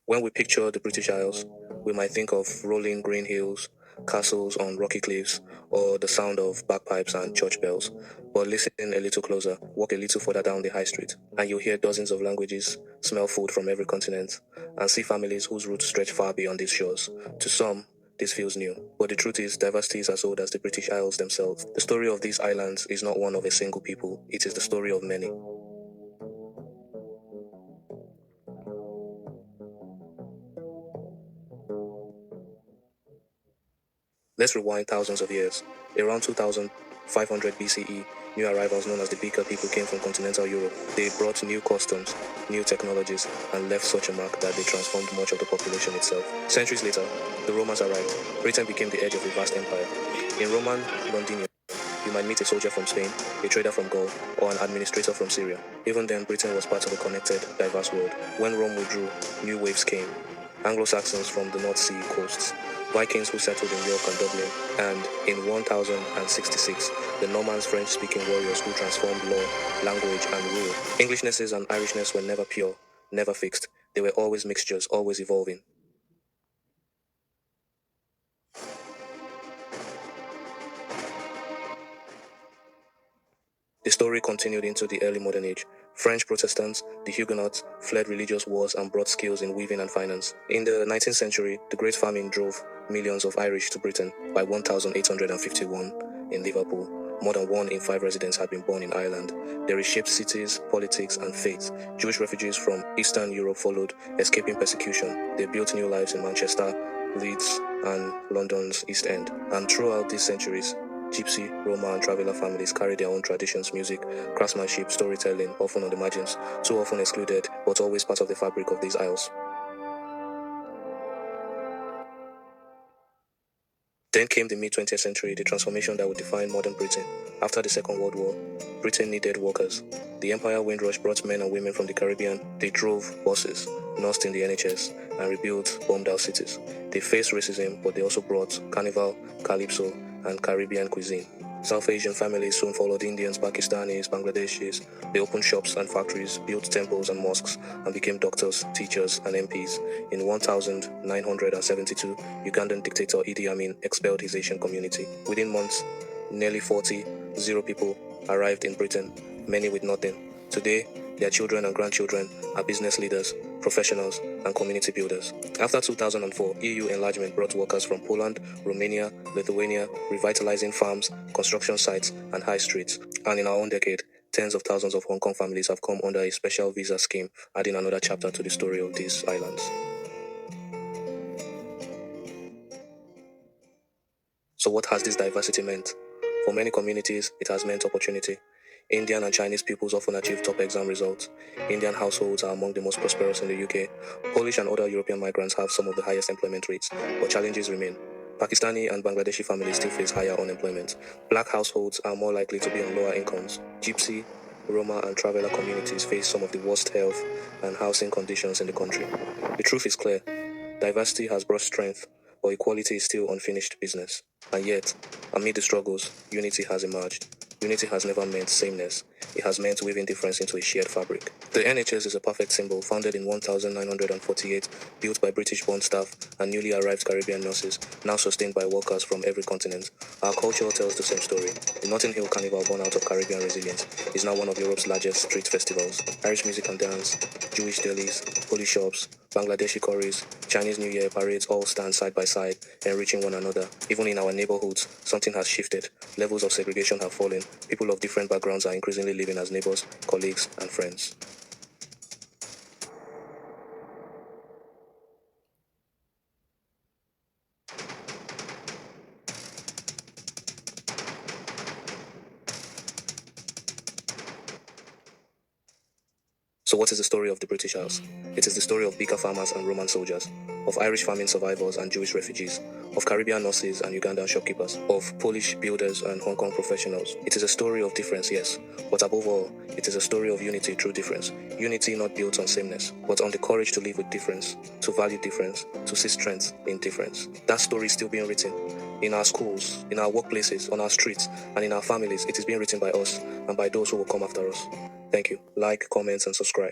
When we picture the British Isles, we might think of rolling green hills, castles on rocky cliffs, or the sound of bagpipes and church bells. But listen a little closer, walk a little further down the high street, and you'll hear dozens of languages, smell food from every continent, and see families whose roots stretch far beyond these shores. To some, this feels new, but the truth is, diversity is as old as the British Isles themselves. The story of these islands is not one of a single people, it is the story of many. Let's rewind thousands of years. Around 2500 BCE, new arrivals known as the Beaker people came from continental Europe. They brought new customs, new technologies, and left such a mark that they transformed much of the population itself. Centuries later, the Romans arrived. Britain became the edge of a vast empire. In Roman Londinium, you might meet a soldier from Spain, a trader from Gaul, or an administrator from Syria. Even then, Britain was part of a connected, diverse world. When Rome withdrew, new waves came. Anglo-Saxons from the North Sea coasts, Vikings who settled in York and Dublin, and in 1066, the Normans French-speaking warriors who transformed law, language, and rule. Englishness and Irishness were never pure, never fixed. They were always mixtures, always evolving. The story continued into the early modern age. French Protestants, the Huguenots, fled religious wars and brought skills in weaving and finance. In the 19th century, the Great Famine drove millions of Irish to Britain. By 1851, in Liverpool, more than 1 in 5 residents had been born in Ireland. They reshaped cities, politics, and faith. Jewish refugees from Eastern Europe followed, escaping persecution. They built new lives in Manchester, Leeds, and London's East End. And throughout these centuries, Gypsy, Roma, and traveler families carry their own traditions, music, craftsmanship, storytelling, often on the margins, too often excluded, but always part of the fabric of these isles. Then came the mid-20th century, the transformation that would define modern Britain. After the Second World War, Britain needed workers. The Empire Windrush brought men and women from the Caribbean. They drove buses, nursed in the NHS, and rebuilt bombed-out cities. They faced racism, but they also brought carnival, calypso, and Caribbean cuisine. South Asian families soon followed Indians, Pakistanis, Bangladeshis. They opened shops and factories, built temples and mosques, and became doctors, teachers, and MPs. In 1972, Ugandan dictator Idi Amin expelled his Asian community. Within months, nearly 0 people arrived in Britain, many with nothing. Today, their children and grandchildren are business leaders, professionals, and community builders. After 2004, EU enlargement brought workers from Poland, Romania, Lithuania, revitalizing farms, construction sites, and high streets. And in our own decade, tens of thousands of Hong Kong families have come under a special visa scheme, adding another chapter to the story of these islands. So what has this diversity meant? For many communities, it has meant opportunity. Indian and Chinese pupils often achieve top exam results. Indian households are among the most prosperous in the UK. Polish and other European migrants have some of the highest employment rates, but challenges remain. Pakistani and Bangladeshi families still face higher unemployment. Black households are more likely to be on lower incomes. Gypsy, Roma, and traveler communities face some of the worst health and housing conditions in the country. The truth is clear. Diversity has brought strength, but equality is still unfinished business. And yet, amid the struggles, unity has emerged. Unity has never meant sameness. It has meant weaving difference into a shared fabric. The NHS is a perfect symbol, founded in 1948, built by British-born staff and newly arrived Caribbean nurses, now sustained by workers from every continent. Our culture tells the same story. The Notting Hill Carnival, born out of Caribbean resilience, is now one of Europe's largest street festivals. Irish music and dance, Jewish delis, Polish shops, Bangladeshi curries, Chinese New Year parades all stand side by side, enriching one another. Even in our neighborhoods, something has shifted. Levels of segregation have fallen. People of different backgrounds are increasingly living as neighbors, colleagues, and friends. So what is the story of the British Isles? It is the story of Beaker farmers and Roman soldiers, of Irish famine survivors and Jewish refugees, of Caribbean nurses and Ugandan shopkeepers, of Polish builders and Hong Kong professionals. It is a story of difference, yes, but above all, it is a story of unity through difference. Unity not built on sameness, but on the courage to live with difference, to value difference, to see strength in difference. That story is still being written. In our schools, in our workplaces, on our streets, and in our families, it is being written by us and by those who will come after us. Thank you. Like, comment, and subscribe.